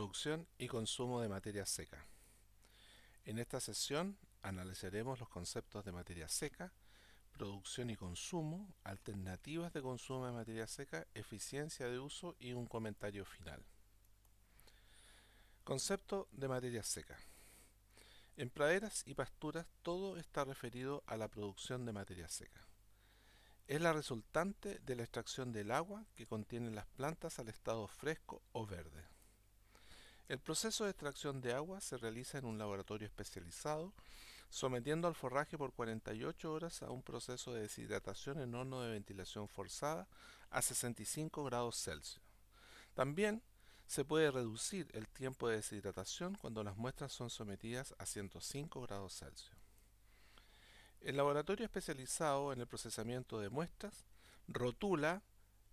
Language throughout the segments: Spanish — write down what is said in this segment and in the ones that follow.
Producción y consumo de materia seca. En esta sesión analizaremos los conceptos de materia seca, producción y consumo, alternativas de consumo de materia seca, eficiencia de uso y un comentario final. Concepto de materia seca. En praderas y pasturas todo está referido a la producción de materia seca. Es la resultante de la extracción del agua que contienen las plantas al estado fresco o verde. El proceso de extracción de agua se realiza en un laboratorio especializado, sometiendo al forraje por 48 horas a un proceso de deshidratación en horno de ventilación forzada a 65 grados Celsius. También se puede reducir el tiempo de deshidratación cuando las muestras son sometidas a 105 grados Celsius. El laboratorio especializado en el procesamiento de muestras rotula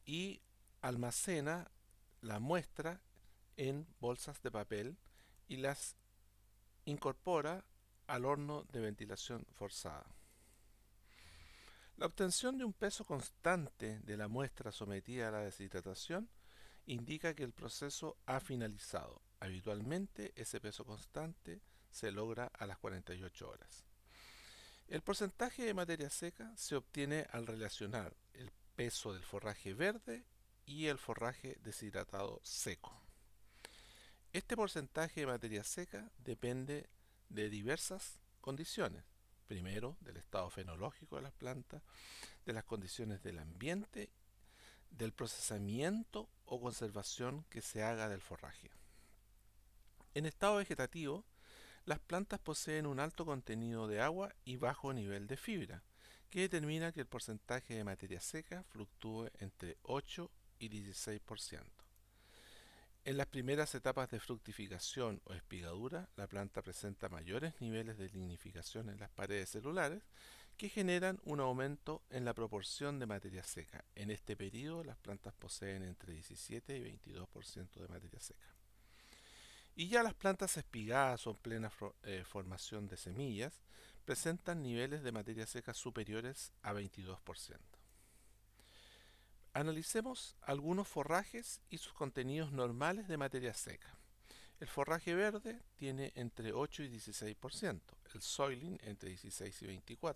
y almacena la muestra en bolsas de papel y las incorpora al horno de ventilación forzada. La obtención de un peso constante de la muestra sometida a la deshidratación indica que el proceso ha finalizado. Habitualmente ese peso constante se logra a las 48 horas. El porcentaje de materia seca se obtiene al relacionar el peso del forraje verde y el forraje deshidratado seco. Este porcentaje de materia seca depende de diversas condiciones. Primero, del estado fenológico de las plantas, de las condiciones del ambiente, del procesamiento o conservación que se haga del forraje. En estado vegetativo, las plantas poseen un alto contenido de agua y bajo nivel de fibra, que determina que el porcentaje de materia seca fluctúe entre 8 y 16%. En las primeras etapas de fructificación o espigadura, la planta presenta mayores niveles de lignificación en las paredes celulares que generan un aumento en la proporción de materia seca. En este periodo, las plantas poseen entre 17 y 22% de materia seca. Y ya las plantas espigadas o en plena formación de semillas presentan niveles de materia seca superiores a 22%. Analicemos algunos forrajes y sus contenidos normales de materia seca. El forraje verde tiene entre 8 y 16%, el soiling entre 16 y 24%,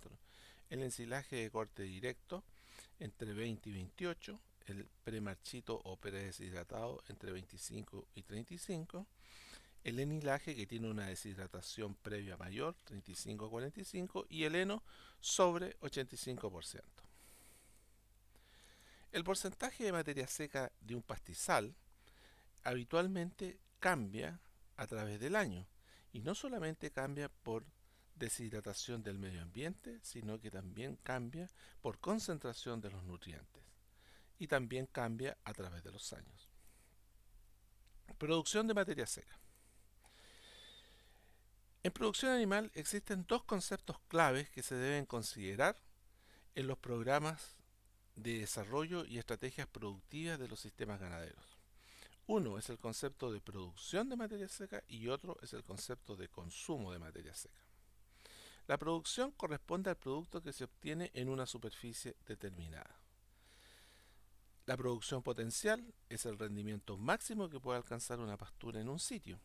el ensilaje de corte directo entre 20 y 28%, el premarchito o predeshidratado entre 25 y 35%, el enilaje que tiene una deshidratación previa mayor, 35 a 45%, y el heno sobre 85%. El porcentaje de materia seca de un pastizal habitualmente cambia a través del año y no solamente cambia por deshidratación del medio ambiente, sino que también cambia por concentración de los nutrientes y también cambia a través de los años. Producción de materia seca. En producción animal existen dos conceptos claves que se deben considerar en los programas de desarrollo y estrategias productivas de los sistemas ganaderos. Uno es el concepto de producción de materia seca y otro es el concepto de consumo de materia seca. La producción corresponde al producto que se obtiene en una superficie determinada. La producción potencial es el rendimiento máximo que puede alcanzar una pastura en un sitio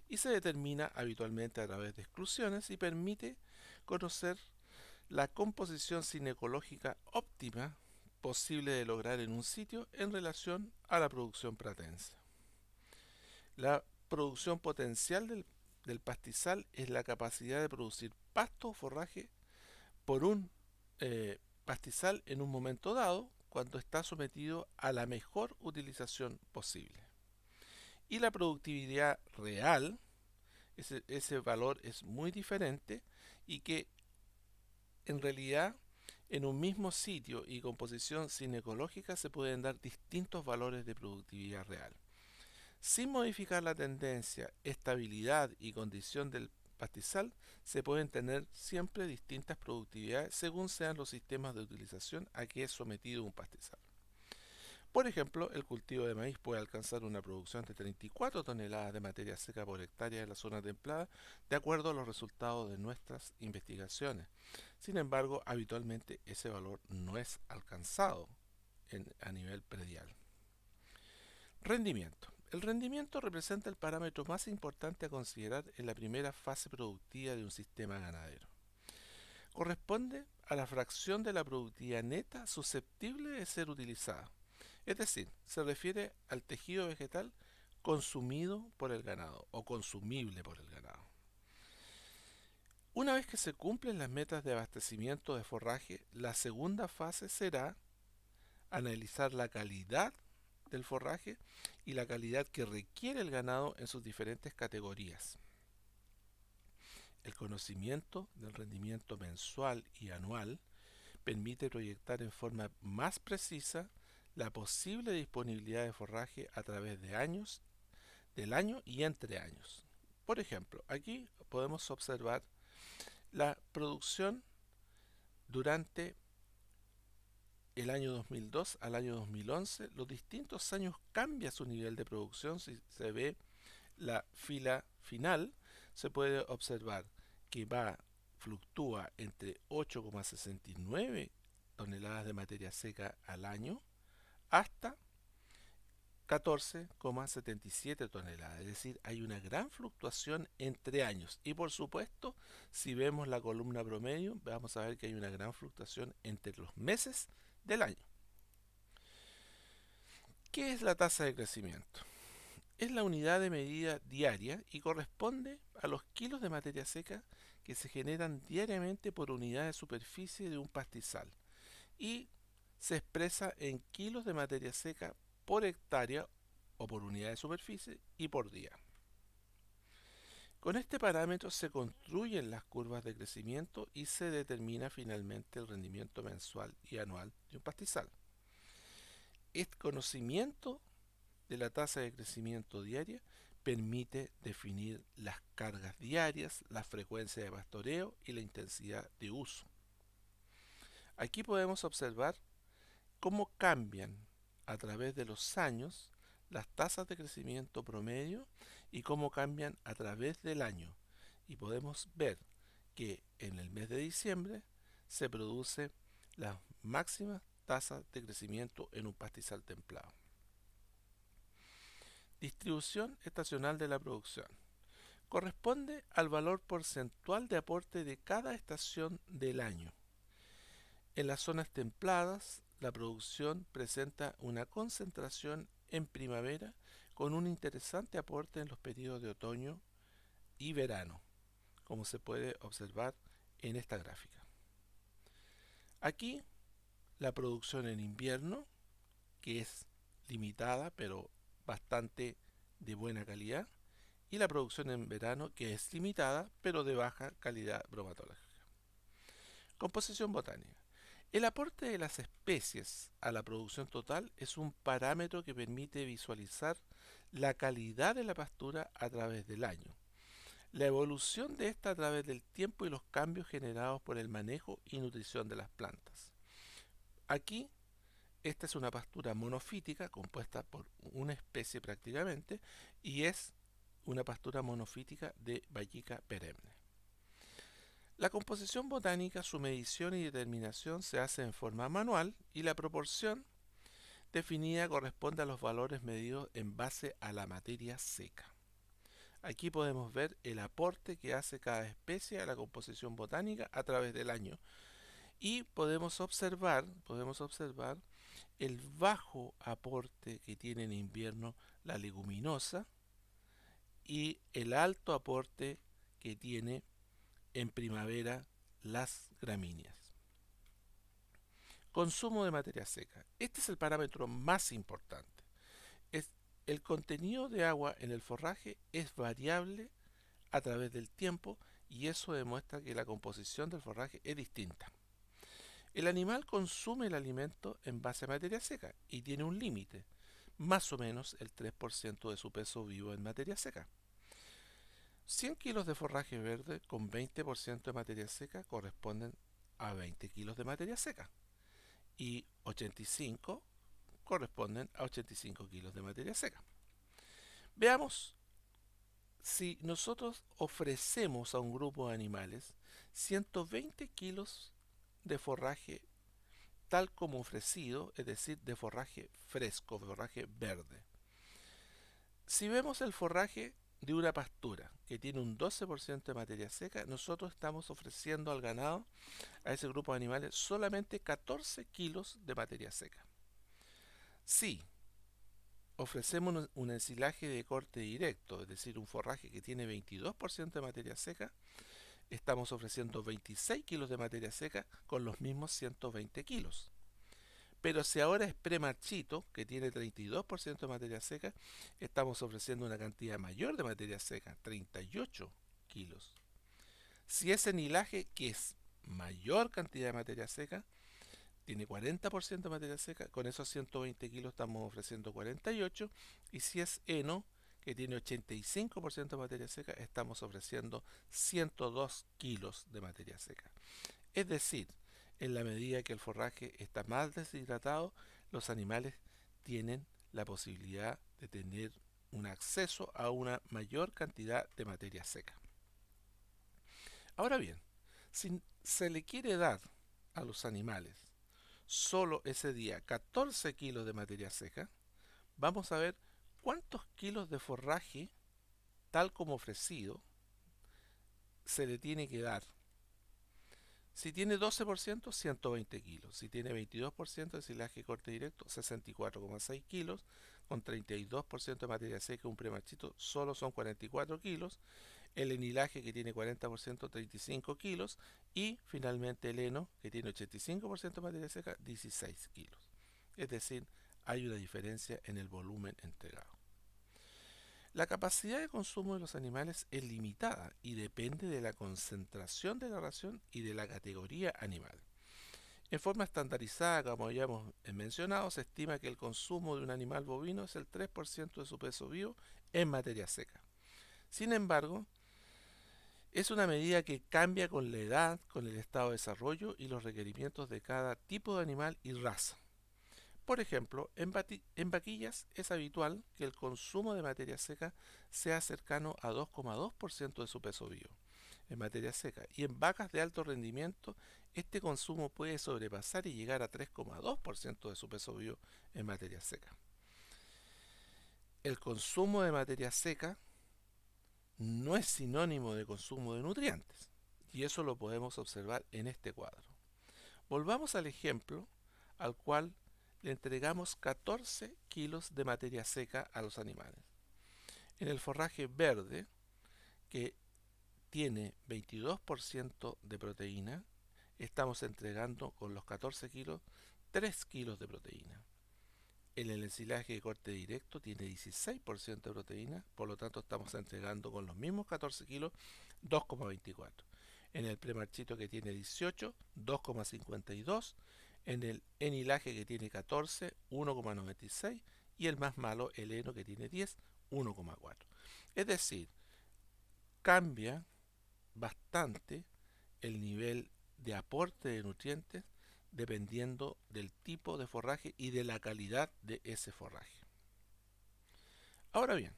y se determina habitualmente a través de exclusiones y permite conocer la composición cinecológica óptima posible de lograr en un sitio en relación a la producción pratense. La producción potencial del pastizal es la capacidad de producir pasto o forraje por un pastizal en un momento dado cuando está sometido a la mejor utilización posible. Y la productividad real, ese valor es muy diferente y que en realidad en un mismo sitio y composición cinecológica se pueden dar distintos valores de productividad real. Sin modificar la tendencia, estabilidad y condición del pastizal, se pueden tener siempre distintas productividades según sean los sistemas de utilización a que es sometido un pastizal. Por ejemplo, el cultivo de maíz puede alcanzar una producción de 34 toneladas de materia seca por hectárea en la zona templada, de acuerdo a los resultados de nuestras investigaciones. Sin embargo, habitualmente ese valor no es alcanzado a nivel predial. Rendimiento. El rendimiento representa el parámetro más importante a considerar en la primera fase productiva de un sistema ganadero. Corresponde a la fracción de la productividad neta susceptible de ser utilizada, es decir, se refiere al tejido vegetal consumido por el ganado o consumible por el ganado. Una vez que se cumplen las metas de abastecimiento de forraje, la segunda fase será analizar la calidad del forraje y la calidad que requiere el ganado en sus diferentes categorías. El conocimiento del rendimiento mensual y anual permite proyectar en forma más precisa la posible disponibilidad de forraje a través de años, del año y entre años. Por ejemplo, aquí podemos observar la producción durante el año 2002 al año 2011. Los distintos años cambia su nivel de producción. Si se ve la fila final, se puede observar que fluctúa entre 8,69 toneladas de materia seca al año hasta 14,77 toneladas, es decir, hay una gran fluctuación entre años. Y por supuesto, si vemos la columna promedio, vamos a ver que hay una gran fluctuación entre los meses del año. ¿Qué es la tasa de crecimiento? Es la unidad de medida diaria y corresponde a los kilos de materia seca que se generan diariamente por unidad de superficie de un pastizal y se expresa en kilos de materia seca por hectárea o por unidad de superficie y por día. Con este parámetro se construyen las curvas de crecimiento y se determina finalmente el rendimiento mensual y anual de un pastizal. Este conocimiento de la tasa de crecimiento diaria permite definir las cargas diarias, la frecuencia de pastoreo y la intensidad de uso. Aquí podemos observar cómo cambian a través de los años las tasas de crecimiento promedio y cómo cambian a través del año. Y podemos ver que en el mes de diciembre se produce las máximas tasas de crecimiento en un pastizal templado. Distribución estacional de la producción. Corresponde al valor porcentual de aporte de cada estación del año. En las zonas templadas, la producción presenta una concentración en primavera con un interesante aporte en los periodos de otoño y verano, como se puede observar en esta gráfica. Aquí la producción en invierno, que es limitada pero bastante de buena calidad, y la producción en verano, que es limitada pero de baja calidad bromatológica. Composición botánica. El aporte de las especies a la producción total es un parámetro que permite visualizar la calidad de la pastura a través del año, la evolución de esta a través del tiempo y los cambios generados por el manejo y nutrición de las plantas. Aquí, esta es una pastura monofítica compuesta por una especie prácticamente y es una pastura monofítica de vallica perenne. La composición botánica, su medición y determinación se hace en forma manual y la proporción definida corresponde a los valores medidos en base a la materia seca. Aquí podemos ver el aporte que hace cada especie a la composición botánica a través del año y podemos observar el bajo aporte que tiene en invierno la leguminosa y el alto aporte que tiene en primavera las gramíneas. Consumo de materia seca. Este es el parámetro más importante. El contenido de agua en el forraje es variable a través del tiempo y eso demuestra que la composición del forraje es distinta. El animal consume el alimento en base a materia seca y tiene un límite, más o menos el 3% de su peso vivo en materia seca. 100 kilos de forraje verde con 20% de materia seca corresponden a 20 kilos de materia seca y 85 corresponden a 85 kilos de materia seca. Veamos si nosotros ofrecemos a un grupo de animales 120 kilos de forraje tal como ofrecido, es decir, de forraje fresco, forraje verde. Si vemos el forraje de una pastura que tiene un 12% de materia seca, nosotros estamos ofreciendo al ganado, a ese grupo de animales, solamente 14 kilos de materia seca. Si ofrecemos un ensilaje de corte directo, es decir, un forraje que tiene 22% de materia seca, estamos ofreciendo 26 kilos de materia seca con los mismos 120 kilos. Pero si ahora es premarchito, que tiene 32% de materia seca, estamos ofreciendo una cantidad mayor de materia seca, 38 kilos. Si es enilaje, que es mayor cantidad de materia seca, tiene 40% de materia seca, con esos 120 kilos estamos ofreciendo 48, y si es heno, que tiene 85% de materia seca, estamos ofreciendo 102 kilos de materia seca. Es decir, en la medida que el forraje está más deshidratado, los animales tienen la posibilidad de tener un acceso a una mayor cantidad de materia seca. Ahora bien, si se le quiere dar a los animales solo ese día 14 kilos de materia seca, vamos a ver cuántos kilos de forraje, tal como ofrecido, se le tiene que dar. Si tiene 12%, 120 kilos. Si tiene 22% de silaje corte directo, 64,6 kilos. Con 32% de materia seca, un premarchito, solo son 44 kilos. El enilaje, que tiene 40%, 35 kilos. Y finalmente el heno, que tiene 85% de materia seca, 16 kilos. Es decir, hay una diferencia en el volumen entregado. La capacidad de consumo de los animales es limitada y depende de la concentración de la ración y de la categoría animal. En forma estandarizada, como ya hemos mencionado, se estima que el consumo de un animal bovino es el 3% de su peso vivo en materia seca. Sin embargo, es una medida que cambia con la edad, con el estado de desarrollo y los requerimientos de cada tipo de animal y raza. Por ejemplo, en vaquillas es habitual que el consumo de materia seca sea cercano a 2,2% de su peso vivo en materia seca, y en vacas de alto rendimiento este consumo puede sobrepasar y llegar a 3,2% de su peso vivo en materia seca. El consumo de materia seca no es sinónimo de consumo de nutrientes, y eso lo podemos observar en este cuadro. Volvamos al ejemplo al cual le entregamos 14 kilos de materia seca a los animales. En el forraje verde, que tiene 22% de proteína, estamos entregando con los 14 kilos 3 kilos de proteína. En el ensilaje de corte directo tiene 16% de proteína, por lo tanto estamos entregando con los mismos 14 kilos 2,24. En el premarchito, que tiene 18, 2,52. En el enilaje, que tiene 14, 1,96. Y el más malo, el heno, que tiene 10, 1,4. Es decir, cambia bastante el nivel de aporte de nutrientes dependiendo del tipo de forraje y de la calidad de ese forraje. Ahora bien,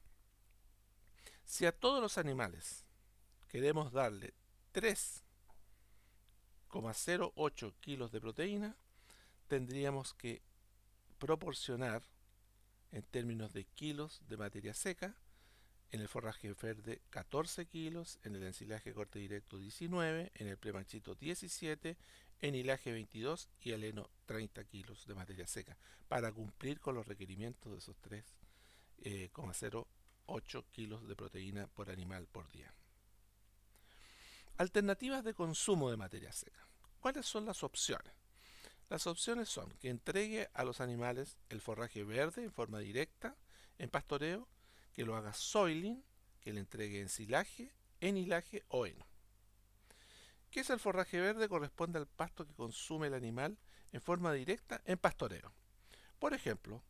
si a todos los animales queremos darle 3,08 kilos de proteína, tendríamos que proporcionar, en términos de kilos de materia seca, en el forraje verde 14 kilos, en el ensilaje corte directo 19, en el premarchito 17, enilaje 22 y el heno 30 kilos de materia seca, para cumplir con los requerimientos de esos 3,08 kilos de proteína por animal por día. Alternativas de consumo de materia seca. ¿Cuáles son las opciones? Las opciones son que entregue a los animales el forraje verde en forma directa, en pastoreo, que lo haga soiling, que le entregue ensilaje, enilaje o heno. ¿Qué es el forraje verde? Corresponde al pasto que consume el animal en forma directa en pastoreo. Por ejemplo,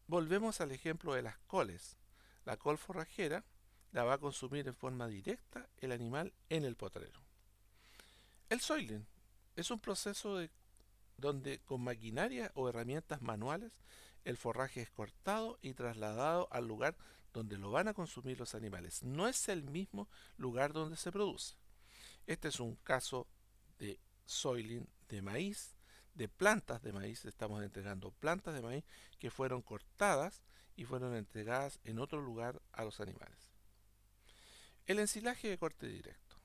volvemos al ejemplo de las coles. La col forrajera la va a consumir en forma directa el animal en el potrero. El soiling es un proceso donde con maquinaria o herramientas manuales el forraje es cortado y trasladado al lugar donde lo van a consumir los animales. No es el mismo lugar donde se produce. Este es un caso de soiling de maíz, de plantas de maíz. Estamos entregando plantas de maíz que fueron cortadas y fueron entregadas en otro lugar a los animales. El ensilaje de corte directo.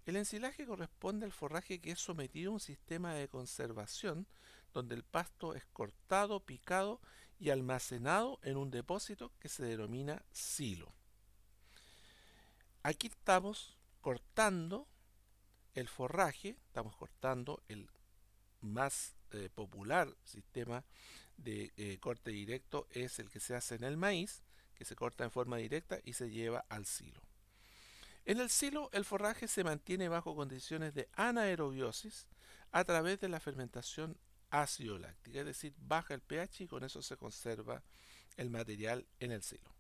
El ensilaje corresponde al forraje que es sometido a un sistema de conservación donde el pasto es cortado, picado y almacenado en un depósito que se denomina silo. Aquí estamos cortando el forraje, estamos cortando el más popular sistema de corte directo es el que se hace en el maíz, que se corta en forma directa y se lleva al silo. En el silo el forraje se mantiene bajo condiciones de anaerobiosis a través de la fermentación ácido-láctica, es decir, baja el pH y con eso se conserva el material en el silo.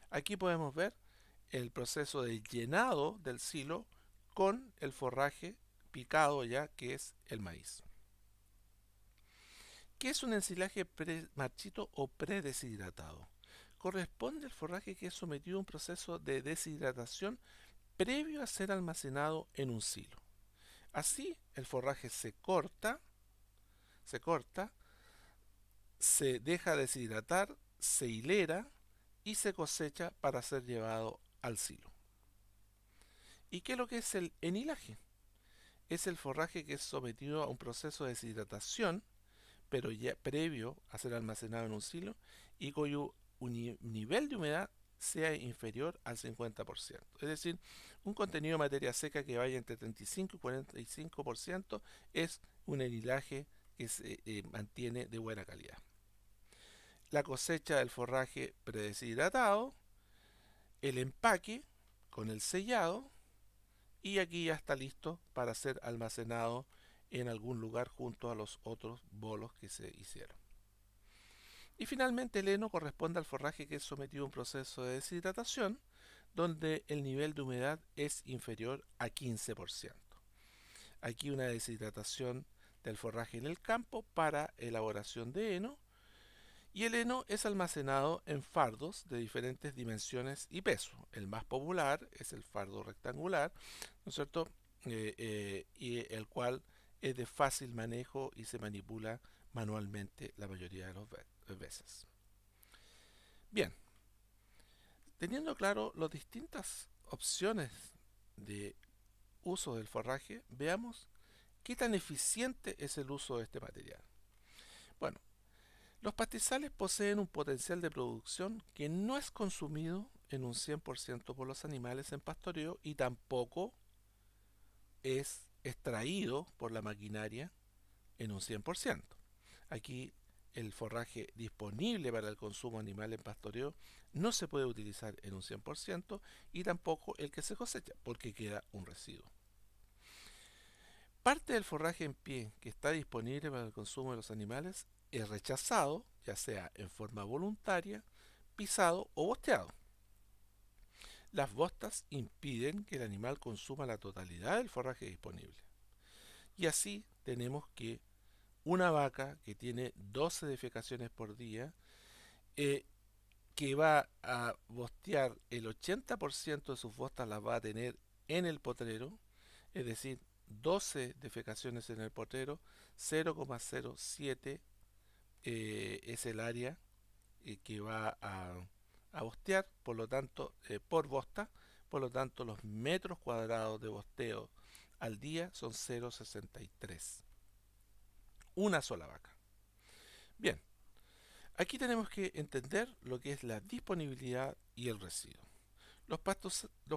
Aquí podemos ver el proceso de llenado del silo con el forraje picado ya que es el maíz. ¿Qué es un ensilaje marchito o predeshidratado? Corresponde al forraje que es sometido a un proceso de deshidratación previo a ser almacenado en un silo. Así, el forraje se corta, se deja deshidratar, se hilera y se cosecha para ser llevado al silo. ¿Y qué es lo que es el enhilaje? Es el forraje que es sometido a un proceso de deshidratación, pero ya previo a ser almacenado en un silo y cuyo nivel de humedad sea inferior al 50%. Es decir, un contenido de materia seca que vaya entre 35 y 45% es un enhilaje que se mantiene de buena calidad. La cosecha del forraje predeshidratado, el empaque con el sellado y aquí ya está listo para ser almacenado en algún lugar junto a los otros bolos que se hicieron. Y finalmente el heno corresponde al forraje que es sometido a un proceso de deshidratación donde el nivel de humedad es inferior a 15%. Aquí una deshidratación del forraje en el campo para elaboración de heno y el heno es almacenado en fardos de diferentes dimensiones y peso. El más popular es el fardo rectangular, ¿no es cierto? Y el cual es de fácil manejo y se manipula manualmente la mayoría de las veces. Bien, teniendo claro las distintas opciones de uso del forraje, veamos qué tan eficiente es el uso de este material. Bueno, los pastizales poseen un potencial de producción que no es consumido en un 100% por los animales en pastoreo y tampoco es extraído por la maquinaria en un 100%. Aquí el forraje disponible para el consumo animal en pastoreo no se puede utilizar en un 100% y tampoco el que se cosecha porque queda un residuo. Parte del forraje en pie que está disponible para el consumo de los animales es rechazado, ya sea en forma voluntaria, pisado o bosteado. Las bostas impiden que el animal consuma la totalidad del forraje disponible. Y así tenemos que una vaca que tiene 12 defecaciones por día, que va a bostear el 80% de sus bostas las va a tener en el potrero, es decir, 12 defecaciones en el potrero, 0,07 es el área que va a bostear, por lo tanto, por bosta, por lo tanto los metros cuadrados de bosteo al día son 0,63. Una sola vaca. Bien, aquí tenemos que entender lo que es la disponibilidad y el residuo. Los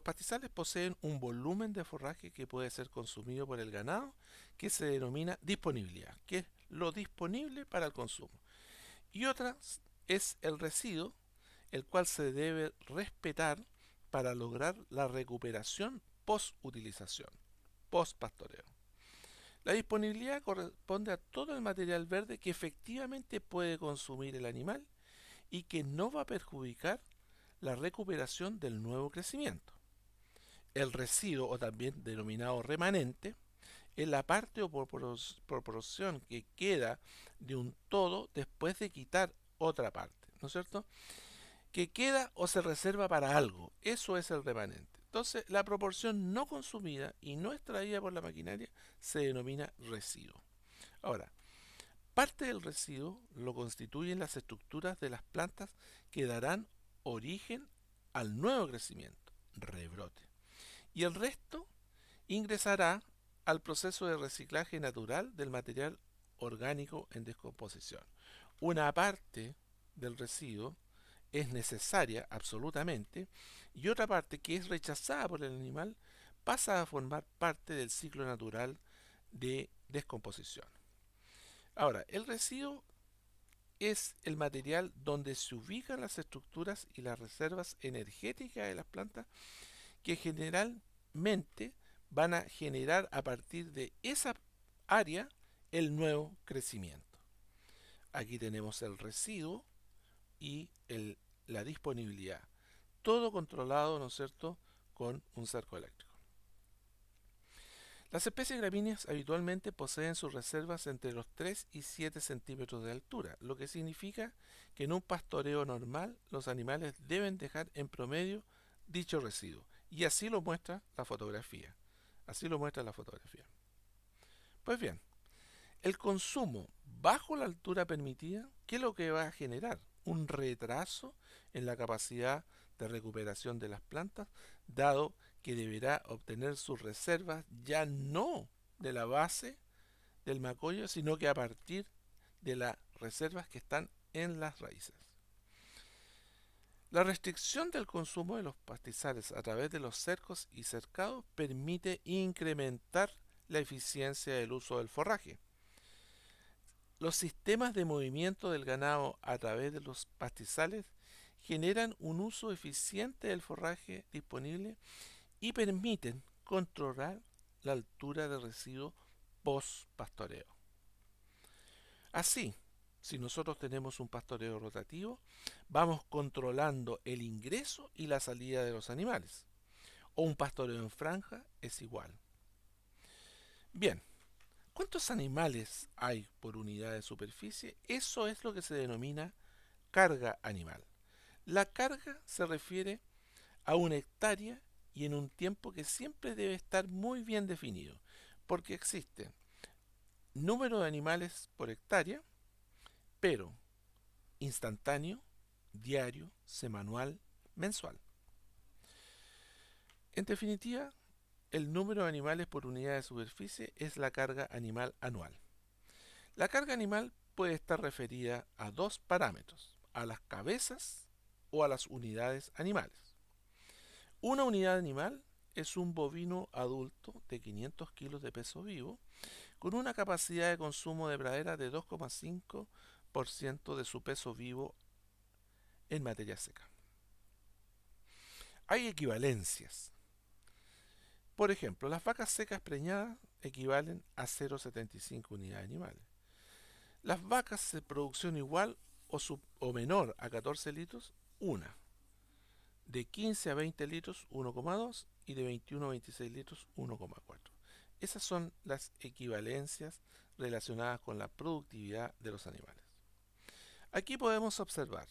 pastizales poseen un volumen de forraje que puede ser consumido por el ganado que se denomina disponibilidad, que es lo disponible para el consumo. Y otra es el residuo, el cual se debe respetar para lograr la recuperación post-utilización, post-pastoreo. La disponibilidad corresponde a todo el material verde que efectivamente puede consumir el animal y que no va a perjudicar la recuperación del nuevo crecimiento. El residuo, o también denominado remanente, es la parte o proporción que queda de un todo después de quitar otra parte, ¿no es cierto? Que queda o se reserva para algo, eso es el remanente. Entonces, la proporción no consumida y no extraída por la maquinaria se denomina residuo. Ahora, Parte del residuo lo constituyen las estructuras de las plantas que darán origen al nuevo crecimiento, rebrote. Y el resto ingresará al proceso de reciclaje natural del material orgánico en descomposición. Una parte del residuo es necesaria absolutamente y otra parte que es rechazada por el animal pasa a formar parte del ciclo natural de descomposición. Ahora, el residuo es el material donde se ubican las estructuras y las reservas energéticas de las plantas que generalmente van a generar a partir de esa área el nuevo crecimiento. Aquí tenemos el residuo y la disponibilidad. Todo controlado, ¿no es cierto?, con un cerco eléctrico. Las especies gramíneas habitualmente poseen sus reservas entre los 3 y 7 centímetros de altura, lo que significa que en un pastoreo normal los animales deben dejar en promedio dicho residuo. Y así lo muestra la fotografía. Así lo muestra la fotografía. Pues bien, el consumo bajo la altura permitida, ¿qué es lo que va a generar? Un retraso en la capacidad de recuperación de las plantas, dado que deberá obtener sus reservas ya no de la base del macoyo, sino que a partir de las reservas que están en las raíces. La restricción del consumo de los pastizales a través de los cercos y cercados permite incrementar la eficiencia del uso del forraje. Los sistemas de movimiento del ganado a través de los pastizales generan un uso eficiente del forraje disponible y permiten controlar la altura de residuo post pastoreo. Así, si nosotros tenemos un pastoreo rotativo, vamos controlando el ingreso y la salida de los animales. O un pastoreo en franja es igual. Bien, ¿cuántos animales hay por unidad de superficie? Eso es lo que se denomina carga animal. La carga se refiere a una hectárea y en un tiempo que siempre debe estar muy bien definido, porque existe número de animales por hectárea, pero instantáneo, diario, semanal, mensual. En definitiva, el número de animales por unidad de superficie es la carga animal anual. La carga animal puede estar referida a dos parámetros, a las cabezas o a las unidades animales. Una unidad animal es un bovino adulto de 500 kilos de peso vivo con una capacidad de consumo de pradera de 2,5% de su peso vivo en materia seca. Hay equivalencias. Por ejemplo, las vacas secas preñadas equivalen a 0,75 unidades animales. Las vacas de producción igual o menor a 14 litros, una. De 15 a 20 litros, 1,2 y de 21 a 26 litros, 1,4. Esas son las equivalencias relacionadas con la productividad de los animales. Aquí podemos observar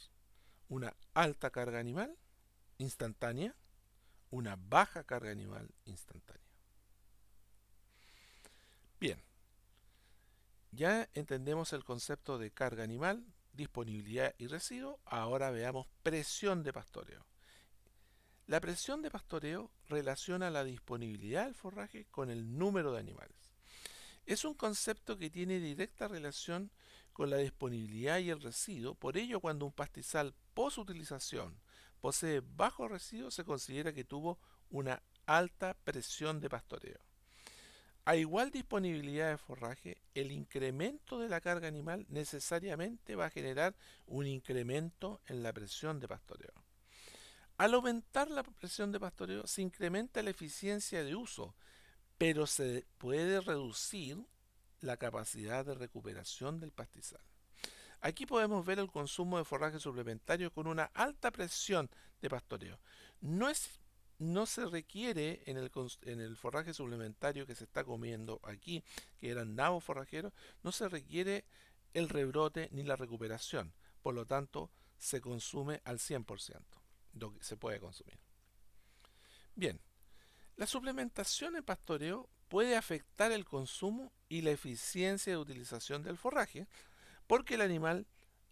una alta carga animal instantánea, una baja carga animal instantánea. Bien, ya entendemos el concepto de carga animal, disponibilidad y residuo. Ahora veamos presión de pastoreo. La presión de pastoreo relaciona la disponibilidad del forraje con el número de animales. Es un concepto que tiene directa relación con la disponibilidad y el residuo, por ello cuando un pastizal post-utilización posee bajo residuo se considera que tuvo una alta presión de pastoreo. A igual disponibilidad de forraje, el incremento de la carga animal necesariamente va a generar un incremento en la presión de pastoreo. Al aumentar la presión de pastoreo se incrementa la eficiencia de uso, pero se puede reducir la capacidad de recuperación del pastizal. Aquí podemos ver el consumo de forraje suplementario con una alta presión de pastoreo. No se requiere en el forraje suplementario que se está comiendo aquí, que eran nabos forrajeros, no se requiere el rebrote ni la recuperación. Por lo tanto, se consume al 100%, lo que se puede consumir. Bien, la suplementación en pastoreo puede afectar el consumo y la eficiencia de utilización del forraje, porque el animal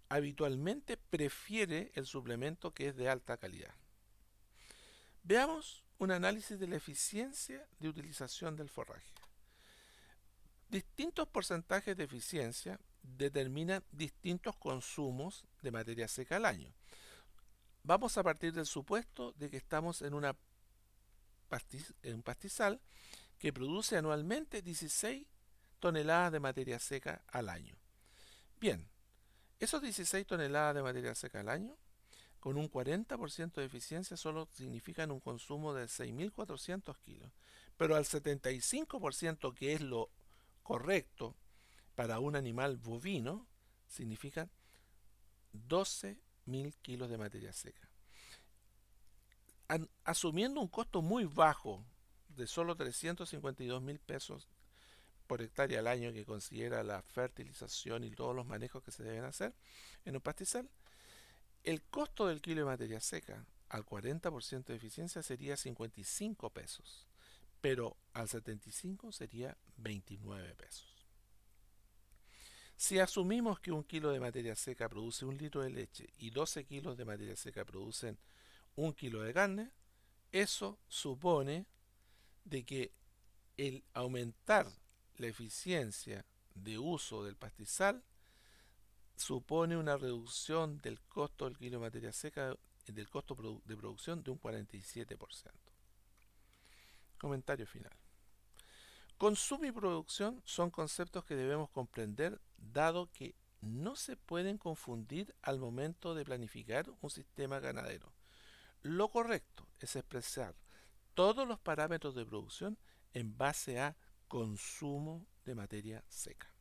habitualmente prefiere el suplemento que es de alta calidad. Veamos un análisis de la eficiencia de utilización del forraje. Distintos porcentajes de eficiencia determinan distintos consumos de materia seca al año. Vamos a partir del supuesto de que estamos en un pastizal que produce anualmente 16 toneladas de materia seca al año. Bien, esos 16 toneladas de materia seca al año, con un 40% de eficiencia, solo significan un consumo de 6.400 kilos. Pero al 75%, que es lo correcto para un animal bovino, significan 12.000 kilos de materia seca. Asumiendo un costo muy bajo de solo 352.000 pesos por hectárea al año, que considera la fertilización y todos los manejos que se deben hacer en un pastizal, el costo del kilo de materia seca al 40% de eficiencia sería 55 pesos, pero al 75 sería 29 pesos. Si asumimos que un kilo de materia seca produce un litro de leche y 12 kilos de materia seca producen un kilo de carne, eso supone de que el aumentar la eficiencia de uso del pastizal supone una reducción del costo del kilo de materia seca, del costo de producción, de un 47%. Comentario final. Consumo y producción son conceptos que debemos comprender, dado que no se pueden confundir al momento de planificar un sistema ganadero. Lo correcto es expresar todos los parámetros de producción en base a consumo de materia seca.